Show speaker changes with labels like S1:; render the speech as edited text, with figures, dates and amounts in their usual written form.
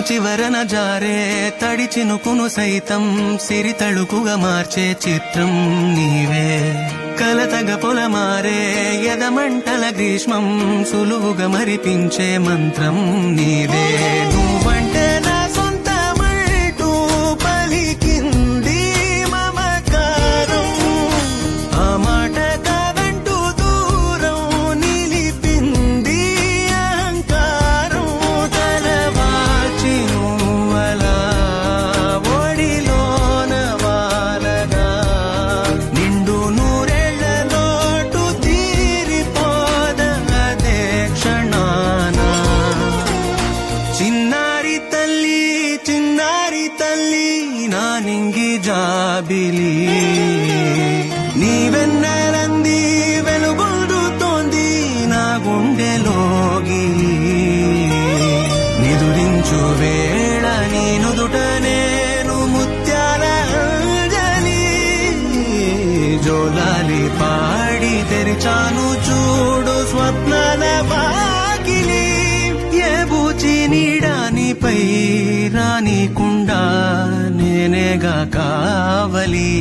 S1: చివరన జారే తడి చినుకును సైతం సిరి తళుకుగా మార్చే చిత్రం నీవే. కలతగ పొలమారే ఎదమంటల గ్రీష్మం సులువుగా మరిపించే మంత్రం నీవే. నువ్వంటే నా సొంతమంటూ పలికింది మమకారం, ఆ మాట కాదంటూ దూరం నిలిపింది అహంకారం. తలవాచి నువ్వలా ఒడిలోన వాలగా నిండు నూరేళ్ల లోటు తీరిపోదదే క్షణాన. చిన్నారి తల్లి నా నింగి జాబిలి, నీవెన్నెలంది వెలుగొందుతోంది నా గుండెలోగిలి. నిదురించు వేళ నీ నుదుట నేను ముత్యాల అంజలి, జోలాలి పాడి తెరిచాను చూడు స్వప్నాల వాకిలి. ఏ బూచి నీడానిపై రానికుండా నేనేగా కావలి.